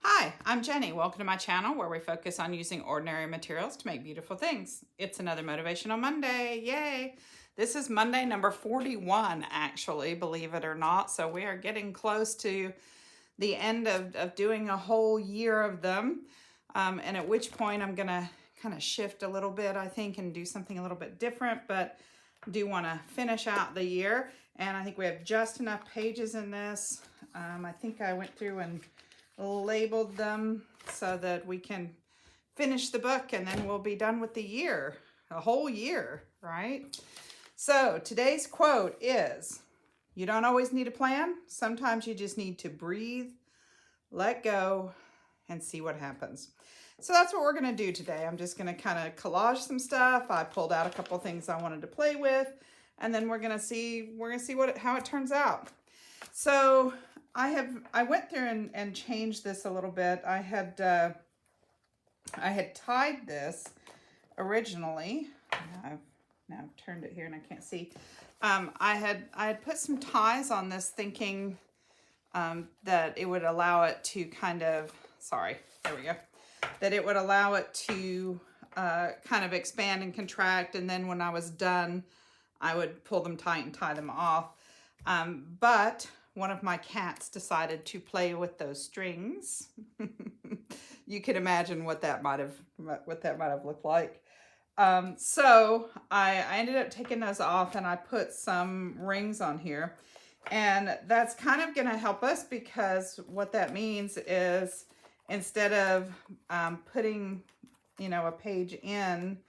Hi, I'm Jenny. Welcome to my channel where we focus on using ordinary materials to make beautiful things. It's another Motivational Monday. Yay! This is Monday number 41, actually, believe it or not. So we are getting close to the end of doing a whole year of them. And at which point I'm going to kind of shift a little bit, I think, and do something a little bit different. But I do want to finish out the year. And I think we have just enough pages in this. I think I went through and labeled them so that we can finish the book and then we'll be done with the year, a whole year, right? So today's quote is, "You don't always need a plan. Sometimes you just need to breathe, let go, and see what happens." So that's what we're going to do today. I'm just going to kind of collage some stuff. I pulled out a couple things I wanted to play with, and then we're going to see how it turns out. So I went through and changed this a little bit. I had tied this originally. Now I've turned it here and I can't see. I had put some ties on this thinking that it would allow it to that it would allow it to kind of expand and contract, and then when I was done, I would pull them tight and tie them off. But one of my cats decided to play with those strings. You can imagine what that might have looked like. So I ended up taking those off and I put some rings on here. And that's kind of going to help us, because what that means is instead of putting, a page in,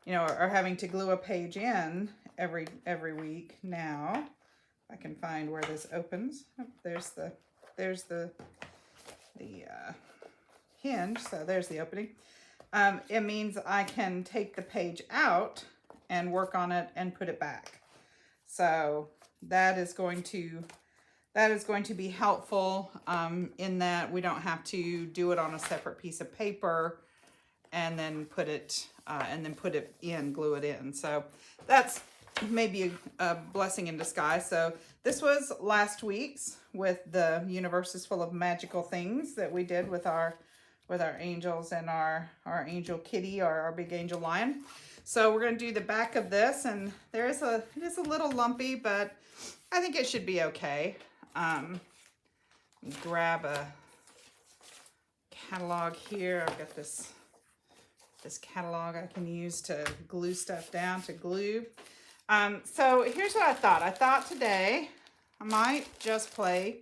or having to glue a page in every week now, I can find where this opens. Oh, there's the hinge. So there's the opening. It means I can take the page out and work on it and put it back. So that is going to be helpful in that we don't have to do it on a separate piece of paper and then put it in, glue it in. So that's maybe a blessing in disguise. So this was last week's with the universe is full of magical things that we did with our angels and our angel kitty, or our big angel lion. So we're going to do the back of this, and it is a little lumpy, but I think it should be okay. Grab a catalog here. I've got this catalog I can use to glue stuff down, to glue. So here's what I thought. I thought today I might just play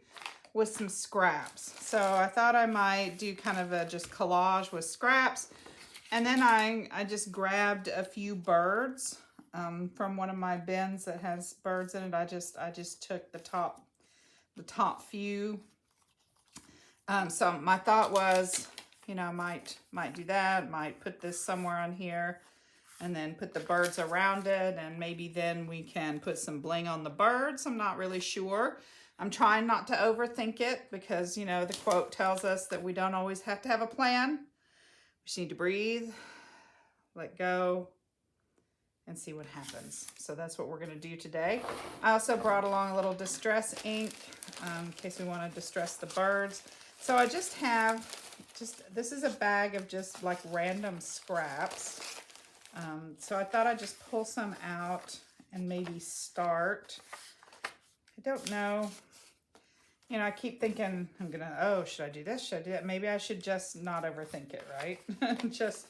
with some scraps. So I thought I might do kind of a just collage with scraps. And then I just grabbed a few birds from one of my bins that has birds in it. I just took the top few. So my thought was, I might do that, might put this somewhere on here, and then put the birds around it, and maybe then we can put some bling on the birds. I'm not really sure. I'm trying not to overthink it, because, the quote tells us that we don't always have to have a plan. We just need to breathe, let go, and see what happens. So that's what we're going to do today. I also brought along a little distress ink in case we want to distress the birds. So I just have, this is a bag of just like random scraps. So I thought I'd just pull some out and maybe start. I don't know. I keep thinking should I do this? Should I do that? Maybe I should just not overthink it, right? just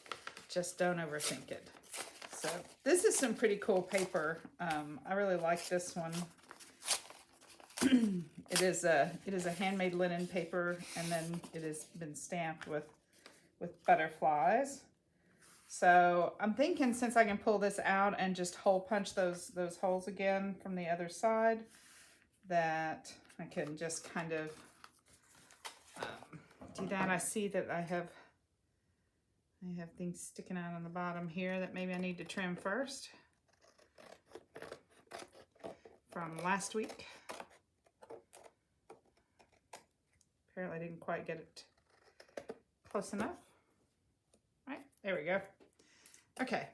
don't overthink it. So this is some pretty cool paper. I really like this one. It is a handmade linen paper, and then it has been stamped with butterflies. So I'm thinking, since I can pull this out and just hole punch those holes again from the other side, that I can just kind of do that. I see that I have things sticking out on the bottom here that maybe I need to trim first from last week. Apparently I didn't quite get it close enough. All right, there we go. Okay,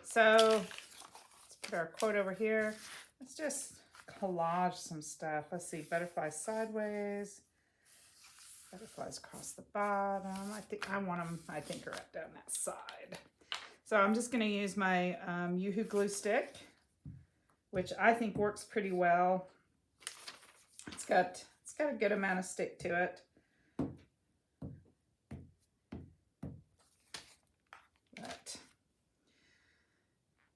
so let's put our quote over here. Let's just collage some stuff. Let's see, butterfly sideways. Butterflies across the bottom. I want them, I think, right down that side. So I'm just going to use my Yoo-Hoo glue stick, which I think works pretty well. It's got a good amount of stick to it. But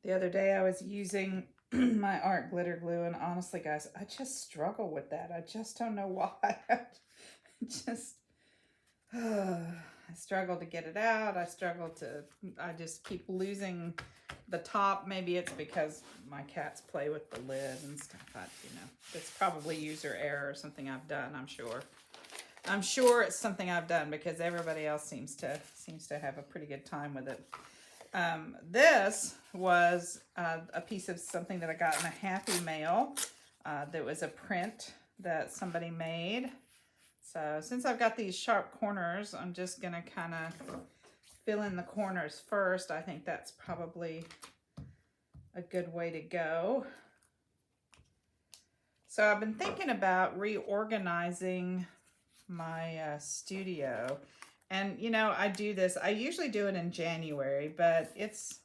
the other day I was using my art glitter glue, and honestly, guys, I just struggle with that. I just don't know why. I struggle to get it out. I just keep losing the top. Maybe it's because my cats play with the lid and stuff. It's probably user error or something I've done, I'm sure. I'm sure it's something I've done because everybody else seems to have a pretty good time with it. This was a piece of something that I got in a Happy Mail. That was a print that somebody made. So since I've got these sharp corners, I'm just going to kind of fill in the corners first. I think that's probably a good way to go. So I've been thinking about reorganizing my studio. And, I do this. I usually do it in January, but it's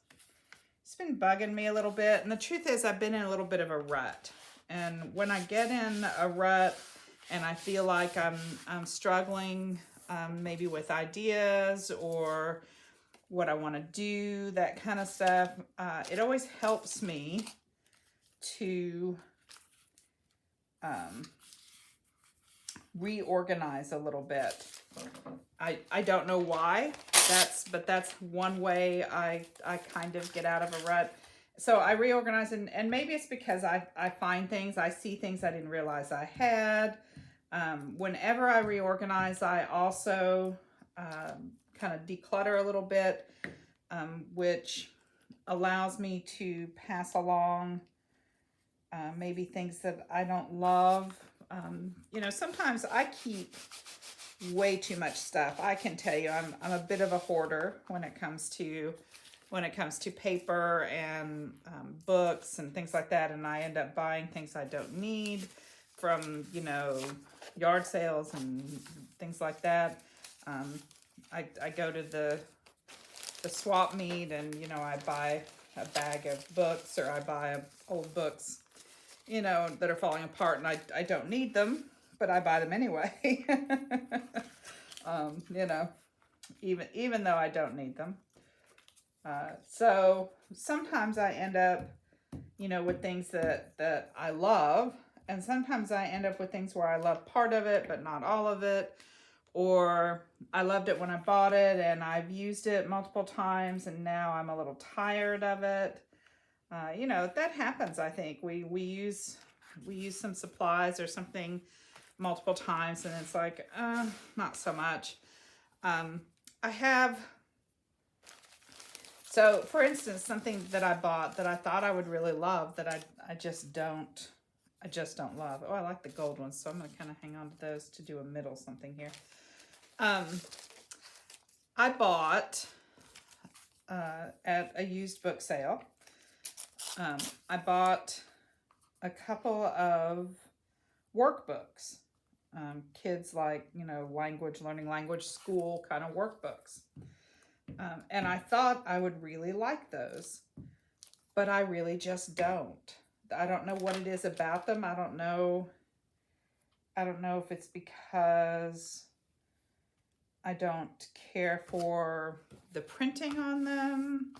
been bugging me a little bit. And the truth is I've been in a little bit of a rut. And when I get in a rut, and I feel like I'm struggling maybe with ideas or what I want to do, that kind of stuff. It always helps me to reorganize a little bit. I don't know why. But that's one way I kind of get out of a rut. So I reorganize, and maybe it's because I find things, I see things I didn't realize I had. Whenever I reorganize, I also kind of declutter a little bit, which allows me to pass along maybe things that I don't love. Sometimes I keep way too much stuff. I can tell you I'm a bit of a hoarder when it comes to paper and books and things like that, and I end up buying things I don't need from yard sales and things like that. I go to the swap meet, and I buy a bag of books, or I buy old books that are falling apart, and I don't need them, but I buy them anyway. Even though I don't need them. So sometimes I end up with things that I love, and sometimes I end up with things where I love part of it but not all of it, or I loved it when I bought it and I've used it multiple times and now I'm a little tired of it. That happens. I think we use some supplies or something multiple times and it's like not so much. So for instance, something that I bought that I thought I would really love that I just don't love. Oh, I like the gold ones, so I'm going to kind of hang on to those to do a middle something here. I bought at a used book sale. I bought a couple of workbooks. Kids like, learning language school kind of workbooks. And I thought I would really like those, but I really just don't. I don't know what it is about them. I don't know if it's because I don't care for the printing on them.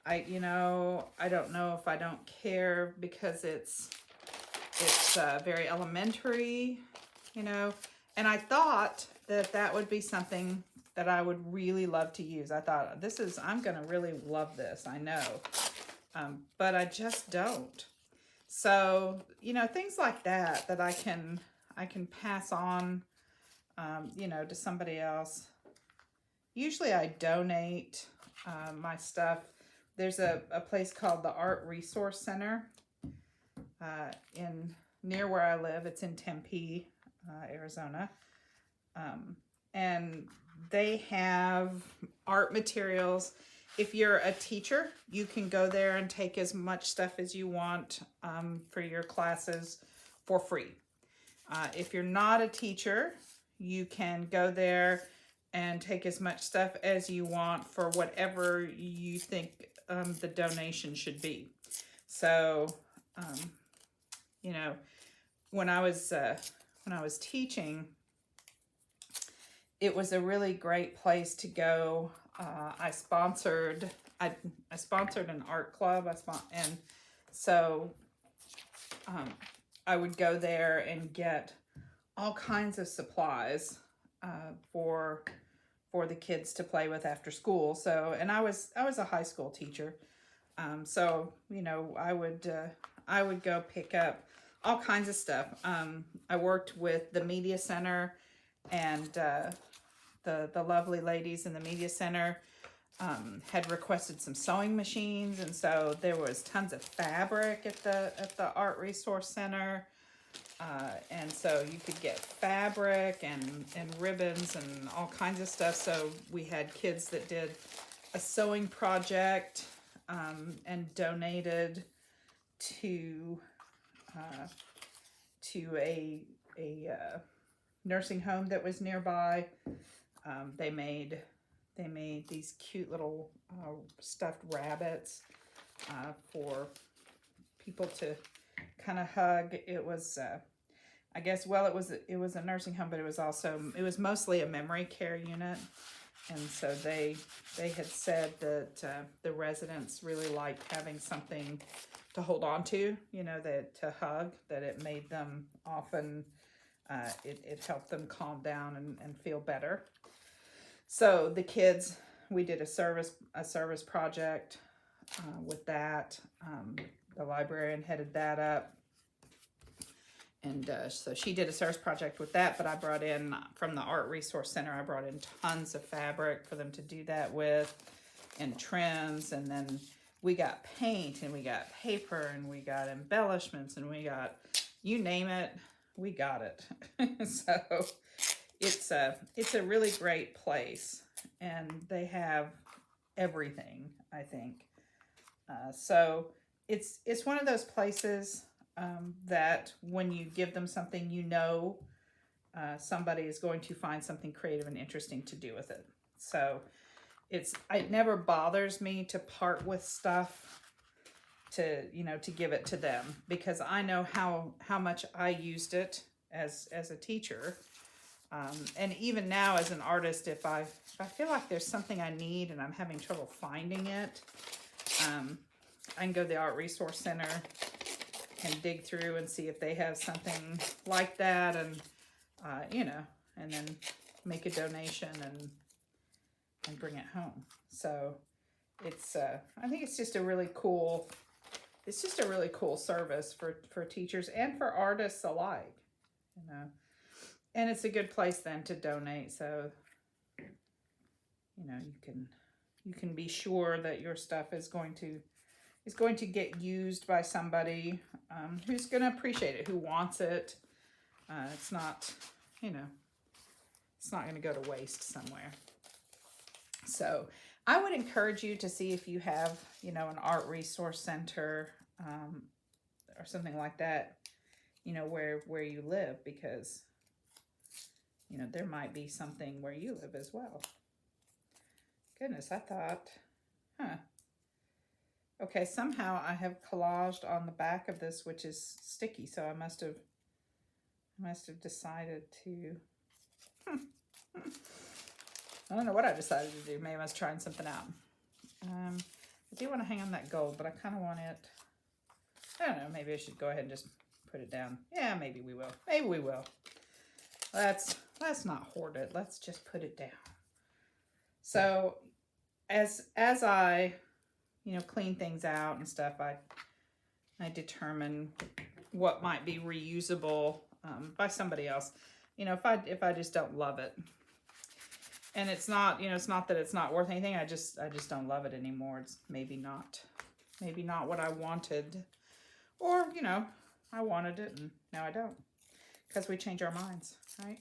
I don't know if I don't care because it's very elementary, and I thought that would be something that I would really love to use. I thought I'm going to really love this. I know. But I just don't. So, things like that I can pass on, to somebody else. Usually I donate my stuff. There's a place called the Art Resource Center near where I live. It's in Tempe, Arizona. And they have art materials. If you're a teacher, you can go there and take as much stuff as you want for your classes for free. If you're not a teacher, you can go there and take as much stuff as you want for whatever you think the donation should be. So, you know, when I was teaching, it was a really great place to go. I sponsored an art club. And so I would go there and get all kinds of supplies for the kids to play with after school. So, and I was a high school teacher, so you know, I would go pick up all kinds of stuff. I worked with the media center, and the lovely ladies in the media center had requested some sewing machines, and so there was tons of fabric at the art resource center. And so you could get fabric and ribbons and all kinds of stuff. So we had kids that did a sewing project and donated to a nursing home that was nearby. They made these cute little stuffed rabbits for people to kind of hug. It was I guess, well, it was a nursing home, but it was mostly a memory care unit. And so they had said that the residents really liked having something to hold on to, you know, that to hug, that it made them often, it helped them calm down and feel better. So the kids, we did a service project with that. The librarian headed that up. And so she did a service project with that, but I brought in, from the Art Resource Center, I brought in tons of fabric for them to do that with, and trims, and then we got paint, and we got paper, and we got embellishments, and we got, you name it, we got it. So it's a really great place, and they have everything, I think. So it's one of those places that when you give them something, you know, somebody is going to find something creative and interesting to do with it. So it never bothers me to part with stuff to give it to them, because I know how much I used it as a teacher. And even now as an artist, if I feel like there's something I need and I'm having trouble finding it, I can go to the Art Resource Center and dig through and see if they have something like that, and and then make a donation and bring it home. So it's I think it's just a really cool service for teachers and for artists alike, you know. And it's a good place then to donate, so you know, you can be sure that your stuff is going to get used by somebody who's going to appreciate it, who wants it. It's not, it's not going to go to waste somewhere. So I would encourage you to see if you have, an art resource center or something like that, where you live, because, there might be something where you live as well. Goodness, I thought, okay, somehow I have collaged on the back of this, which is sticky, so I must have decided to, I don't know what I decided to do. Maybe I was trying something out. I do want to hang on that gold, but I kind of want it, I don't know, maybe I should go ahead and just put it down. Yeah, maybe we will. Maybe we will. Let's not hoard it. Let's just put it down. So as I clean things out and stuff, I determine what might be reusable by somebody else. If I just don't love it, and it's not it's not that it's not worth anything. I just don't love it anymore. It's maybe not what I wanted, or I wanted it and now I don't, because we change our minds, right?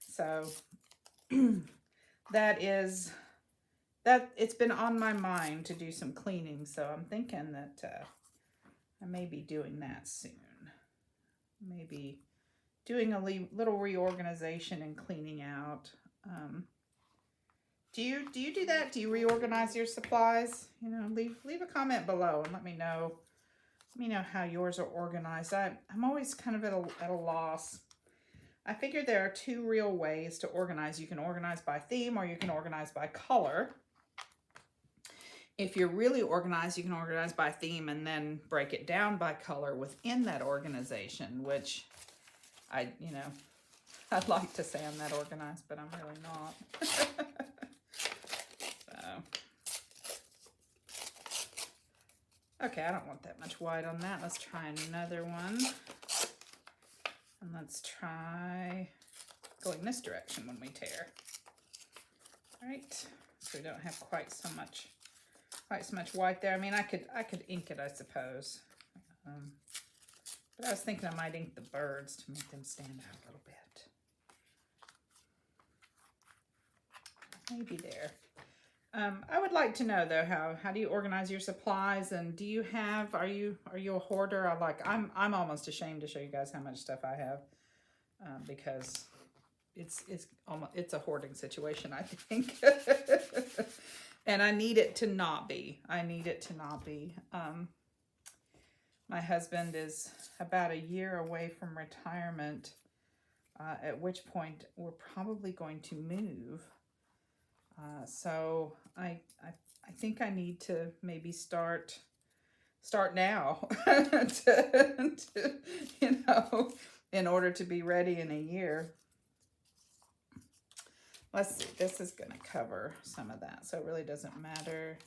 So that it's been on my mind to do some cleaning, so I'm thinking that I may be doing that soon. Maybe doing a little reorganization and cleaning out. Do you do that? Do you reorganize your supplies? You know, leave a comment below and let me know. Let me know how yours are organized. I'm always kind of at a loss. I figure there are two real ways to organize. You can organize by theme or you can organize by color. If you're really organized, you can organize by theme and then break it down by color within that organization, which I'd like to say I'm that organized, but I'm really not. So, okay, I don't want that much white on that. Let's try another one. And let's try going this direction when we tear. All right, so we don't have quite so much white there. I mean, I could ink it, I suppose. But I was thinking I might ink the birds to make them stand out a little bit. Maybe there. I would like to know though, how do you organize your supplies, and do you have, are you a hoarder? I'm almost ashamed to show you guys how much stuff I have, because it's a hoarding situation, I think. And I need it to not be. My husband is about a year away from retirement, at which point we're probably going to move. So I think I need to maybe start now to in order to be ready in a year. Let's see, this is going to cover some of that, so it really doesn't matter.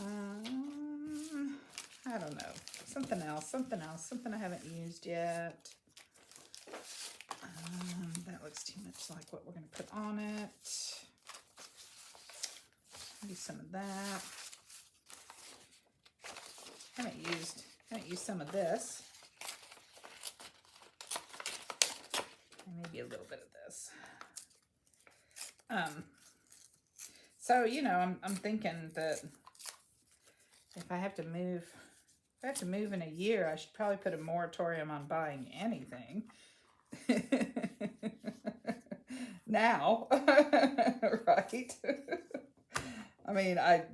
I don't know, something else, something I haven't used yet. That looks too much like what we're going to put on it. Maybe some of that. I haven't used some of this. And maybe a little bit of this. So, I'm thinking that if I have to move in a year, I should probably put a moratorium on buying anything. Now, right? I mean, I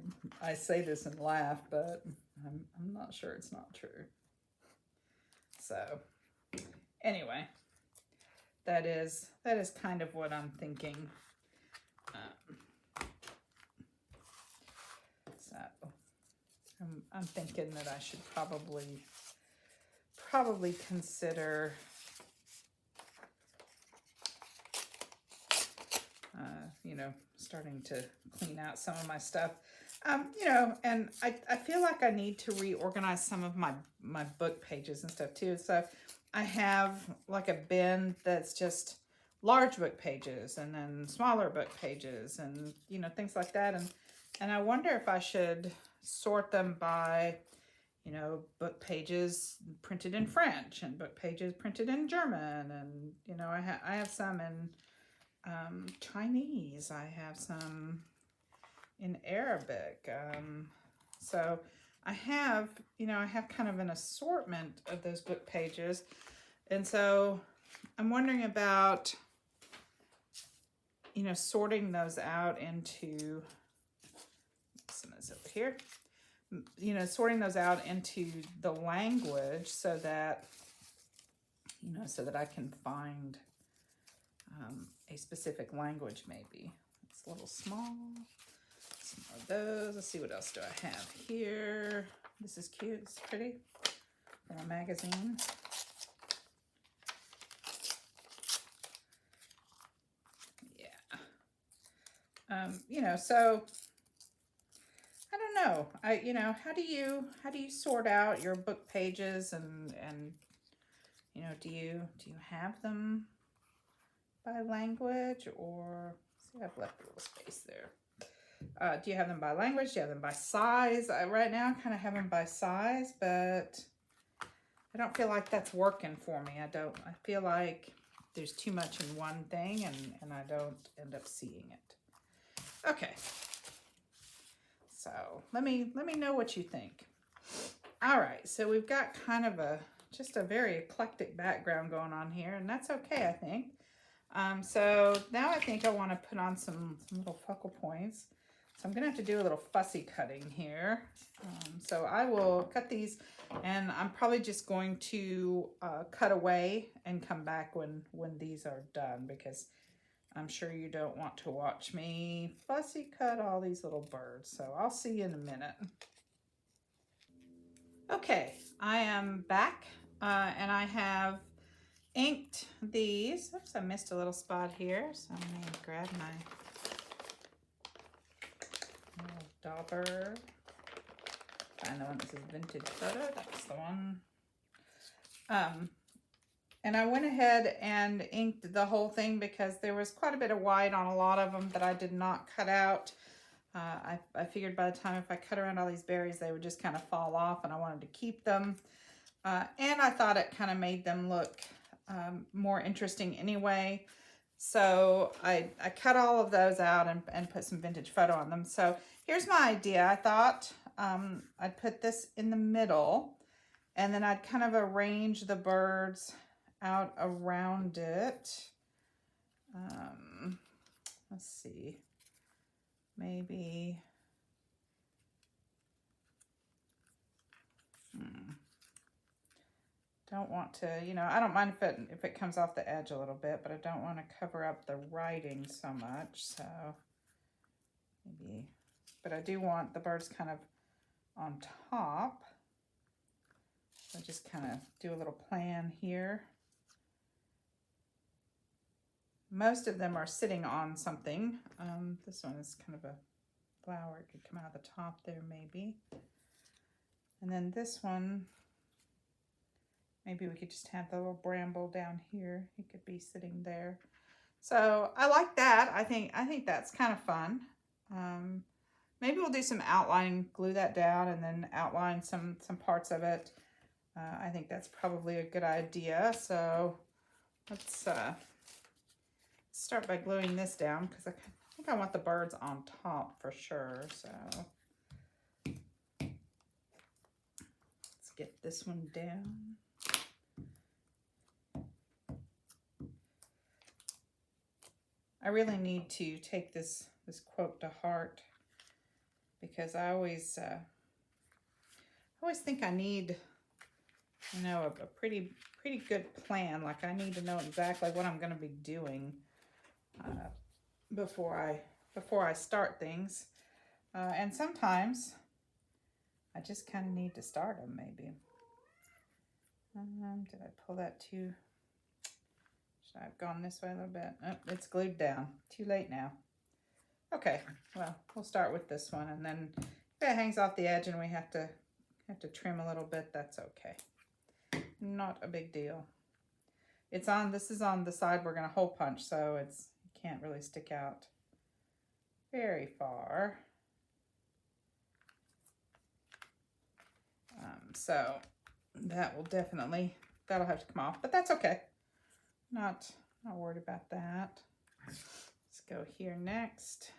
say this and laugh, but I'm not sure it's not true. So, anyway, that is kind of what I'm thinking. So, I'm thinking that I should probably consider starting to clean out some of my stuff. And I feel like I need to reorganize some of my book pages and stuff too. So I have like a bin that's just large book pages and then smaller book pages and, things like that. And I wonder if I should sort them by, book pages printed in French and book pages printed in German. And, I have some in Chinese. I have some in Arabic. So I have kind of an assortment of those book pages. And so I'm wondering about, sorting those out into, some of this over here, sorting those out into the language so that, I can find a specific language maybe. It's a little small. Some more of those. Let's see, what else do I have here? This is cute. It's pretty. From a magazine. Yeah. So I don't know. How do you sort out your book pages and do you have them by language, or see, I've left a little space there. Do you have them by language? Do you have them by size? Right now I kind of have them by size, but I don't feel like that's working for me. I feel like there's too much in one thing and I don't end up seeing it. Okay. So let me know what you think. All right, so we've got kind of just a very eclectic background going on here, and that's okay, I think. So now I think I want to put on some little focal points. So I'm going to have to do a little fussy cutting here. So I will cut these, and I'm probably just going to cut away and come back when these are done, because I'm sure you don't want to watch me fussy cut all these little birds. So I'll see you in a minute. Okay, I am back, and I have inked these. Oops, I missed a little spot here, so I'm going to grab my little dauber. Find the one that says vintage photo. That's the one. And I went ahead and inked the whole thing because there was quite a bit of white on a lot of them that I did not cut out. I figured by the time if I cut around all these berries, they would just kind of fall off, and I wanted to keep them. And I thought it kind of made them look more interesting anyway. So I cut all of those out and put some vintage photo on them. So here's my idea. I thought I'd put this in the middle, and then I'd kind of arrange the birds out around it. Let's see. Maybe, don't want to, I don't mind if it comes off the edge a little bit, but I don't want to cover up the writing so much, so maybe, but I do want the birds kind of on top, so just kind of do a little plan here. Most of them are sitting on something. This one is kind of a flower. It could come out of the top there maybe. And then this one, maybe we could just have the little bramble down here. He could be sitting there. So I like that. I think that's kind of fun. Maybe we'll do some outlining, glue that down, and then outline some parts of it. I think that's probably a good idea. So let's start by gluing this down, because I think I want the birds on top for sure. So let's get this one down. I really need to take this quote to heart, because I always think I need, a pretty good plan. Like, I need to know exactly what I'm going to be doing before I start things, and sometimes I just kind of need to start them. Maybe. Did I pull that too? Should I have gone this way a little bit? Oh, it's glued down. Too late now. Okay, well, we'll start with this one, and then if it hangs off the edge and we have to trim a little bit, that's okay. Not a big deal. This is on the side we're going to hole punch, so it can't really stick out very far. So that will that'll have to come off, but that's okay. Not worried about that. Let's go here next.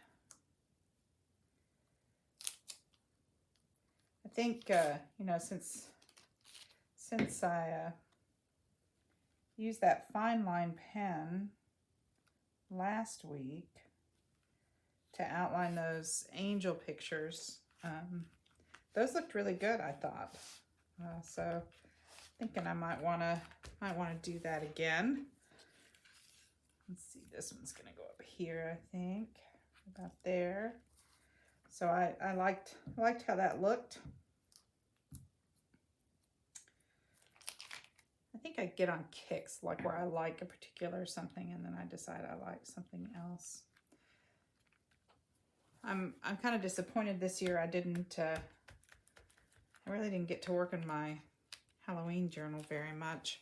I think, since I used that fine line pen last week to outline those angel pictures, those looked really good, I thought. So thinking I might want to do that again. Let's see, this one's going to go up here, I think, about there. So I liked how that looked. I think I get on kicks, like where I like a particular something and then I decide I like something else. I'm kind of disappointed this year I really didn't get to work on my Halloween journal very much.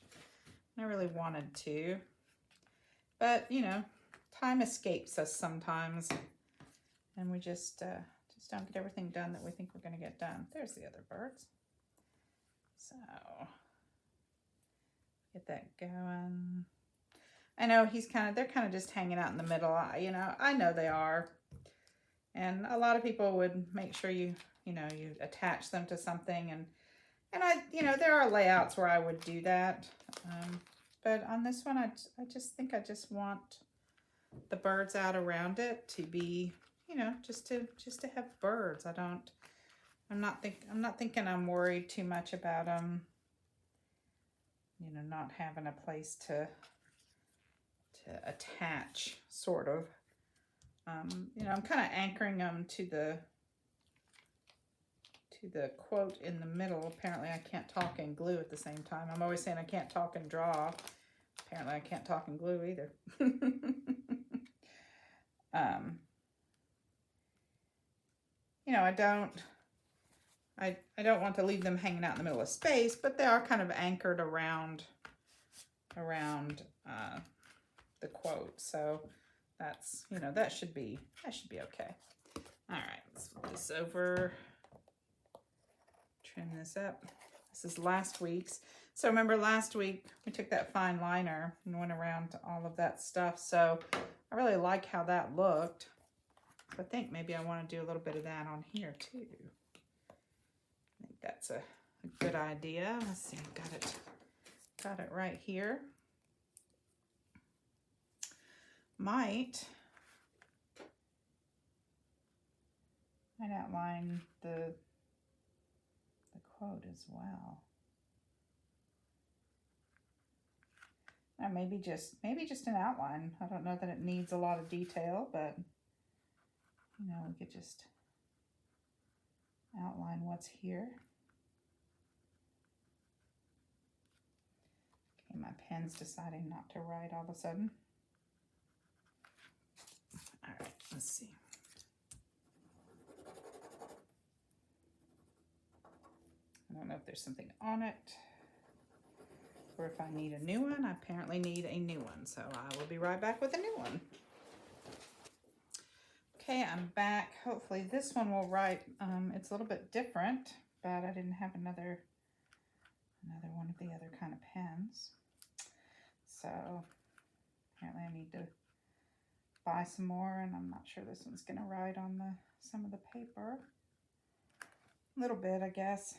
I really wanted to. But, time escapes us sometimes, and we just don't get everything done that we think we're going to get done. There's the other birds. So, get that going. I know they're kind of just hanging out in the middle. I know they are. And a lot of people would make sure you attach them to something, And there are layouts where I would do that. But on this one, I just think I just want the birds out around it to be, just to have birds. I'm not thinking I'm worried too much about them, not having a place to attach, sort of. I'm kind of anchoring them to the quote in the middle. Apparently I can't talk and glue at the same time. I'm always saying I can't talk and draw. Apparently I can't talk and glue either. I don't want to leave them hanging out in the middle of space, but they are kind of anchored around the quote. So that's, that should be okay. All right, let's flip this over, trim this up. This is last week's. So remember last week we took that fine liner and went around to all of that stuff. So I really like how that looked. I think maybe I want to do a little bit of that on here too. I think that's a good idea. Let's see, got it right here. Might outline the quote as well. Or maybe just an outline. I don't know that it needs a lot of detail, but we could just outline what's here. Okay, my pen's deciding not to write all of a sudden. All right, let's see. I don't know if there's something on it or if I need a new one. I apparently need a new one, so I will be right back with a new one. Okay, I'm back. Hopefully this one will write. It's a little bit different, but I didn't have another one of the other kind of pens. So apparently I need to buy some more, and I'm not sure this one's going to write on some of the paper. A little bit, I guess.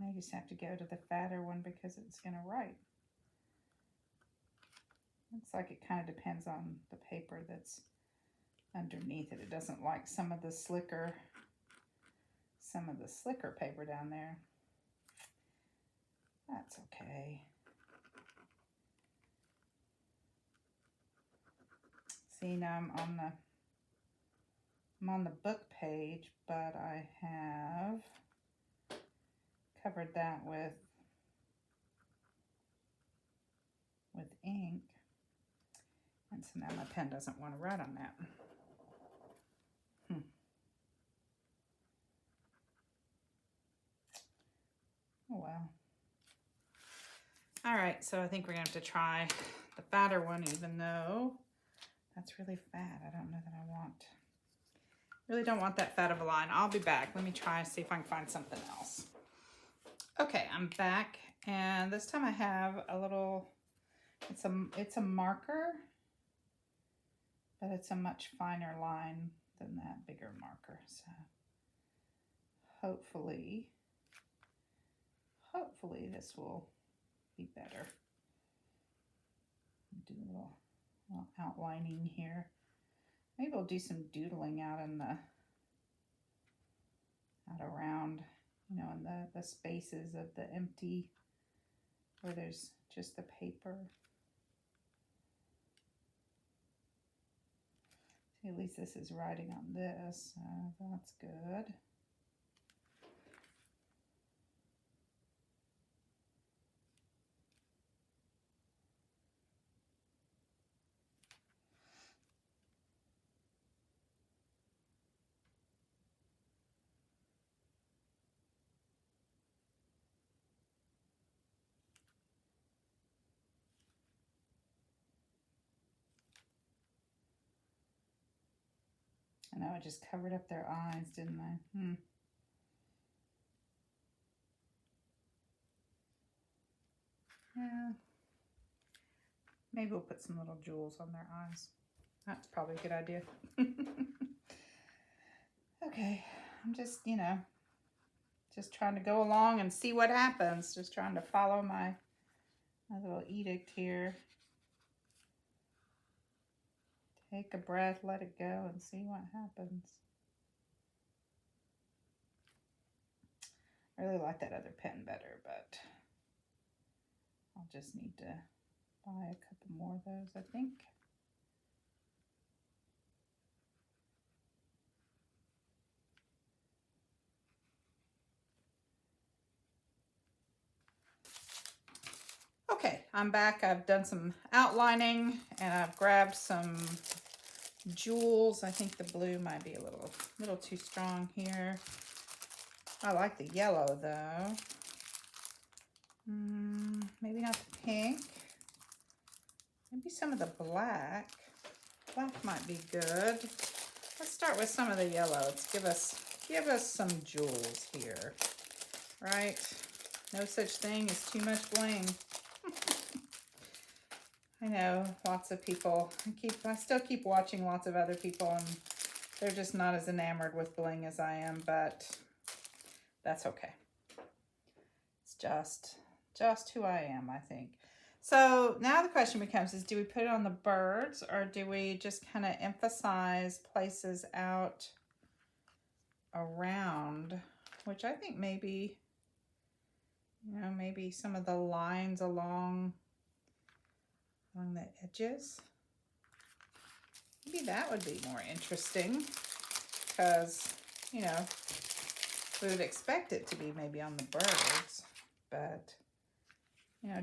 I just have to go to the fatter one because it's going to write. Looks like it kind of depends on the paper that's underneath it. It doesn't like some of the slicker paper down there. That's okay. See, now I'm on the book page, but I have covered that with ink. And so now my pen doesn't want to write on that. Oh well. All right, so I think we're going to have to try the fatter one, even though that's really fat. I don't know that I really don't want that fat of a line. I'll be back. Let me try and see if I can find something else. Okay, I'm back, and this time I have a little, it's a marker, but it's a much finer line than that bigger marker. So hopefully this will be better. Do a little outlining here. Maybe we'll do some doodling out around, in the spaces of the empty, where there's just the paper. See, at least this is writing on this, so that's good. I know I just covered up their eyes, didn't I? Yeah. Maybe we'll put some little jewels on their eyes. That's probably a good idea. Okay, I'm just, Just trying to go along and see what happens. Just trying to follow my little edict here. Take a breath, let it go, and see what happens. I really like that other pen better, but I'll just need to buy a couple more of those, I think. Okay, I'm back. I've done some outlining and I've grabbed some jewels. I think the blue might be a little too strong here. I like the yellow though. Maybe not the pink. Maybe some of the black. Black might be good. Let's start with some of the yellow. Let's give us some jewels here, right? No such thing as too much bling. I know lots of people. I still keep watching lots of other people, and they're just not as enamored with bling as I am. But that's okay. It's just who I am, I think. So now the question becomes: do we put it on the birds, or do we just kind of emphasize places out around? Which I think maybe, maybe some of the lines along the edges. Maybe that would be more interesting, because, we would expect it to be maybe on the birds, but,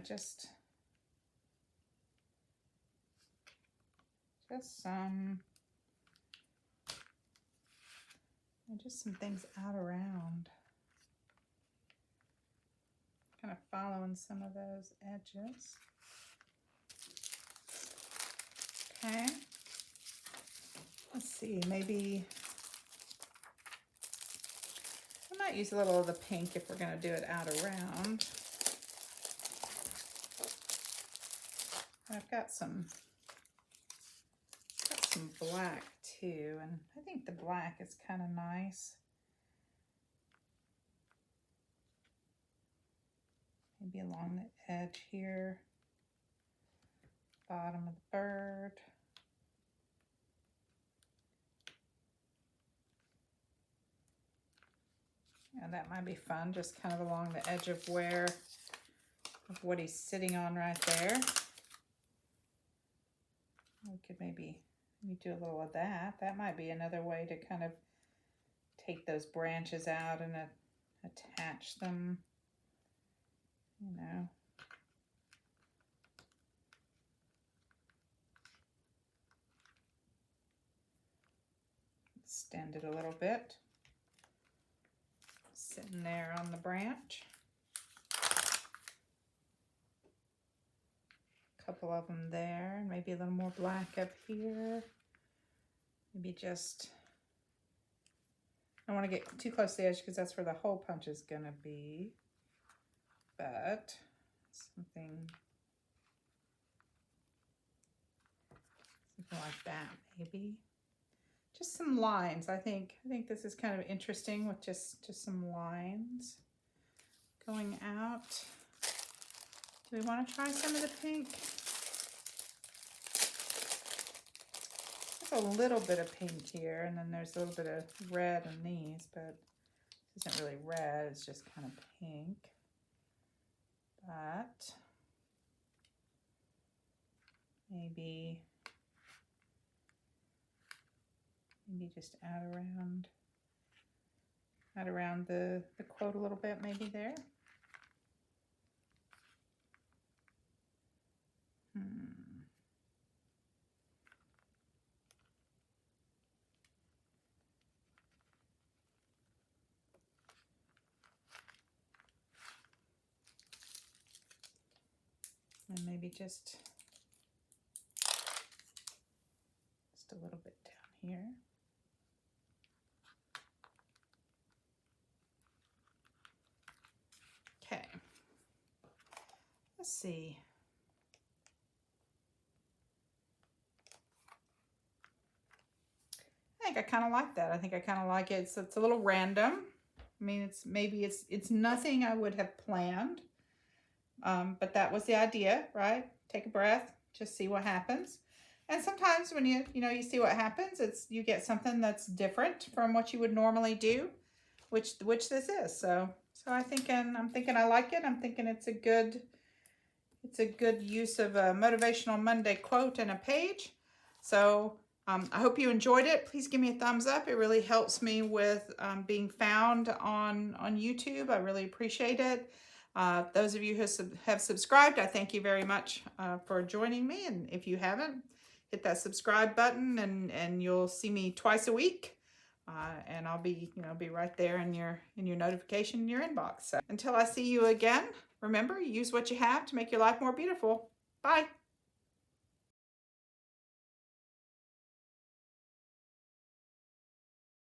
just some, just some things out around. Kind of following some of those edges. Okay. Let's see, maybe I might use a little of the pink if we're going to do it out around. I've got some black too, and I think the black is kind of nice. Maybe along the edge here, bottom of the bird. Yeah, that might be fun, just kind of along the edge of what he's sitting on right there. We could maybe do a little of that. That might be another way to kind of take those branches out and attach them, Extend it a little bit. Sitting there on the branch. A couple of them there, and maybe a little more black up here. Maybe just, I don't want to get too close to the edge because that's where the hole punch is going to be. But something like that, maybe. Just some lines. I think this is kind of interesting with just some lines going out. Do we want to try some of the pink? There's a little bit of pink here, and then there's a little bit of red in these, but this isn't really red, it's just kind of pink. But maybe just out around the quote a little bit, maybe there. And maybe just a little bit down here. Okay. Let's see. I think I kind of like that. I think I kind of like it. So it's a little random. I mean, it's nothing I would have planned, but that was the idea, right? Take a breath, just see what happens. And sometimes when you see what happens, you get something that's different from what you would normally do, which this is. So I'm thinking I like it. I'm thinking it's a good use of a Motivational Monday quote and a page. So I hope you enjoyed it. Please give me a thumbs up. It really helps me with being found on YouTube. I really appreciate it. Those of you who have subscribed, I thank you very much for joining me. And if you haven't, hit that subscribe button, and you'll see me twice a week. And I'll be right there in your notification in your inbox. So until I see you again, remember, use what you have to make your life more beautiful. Bye.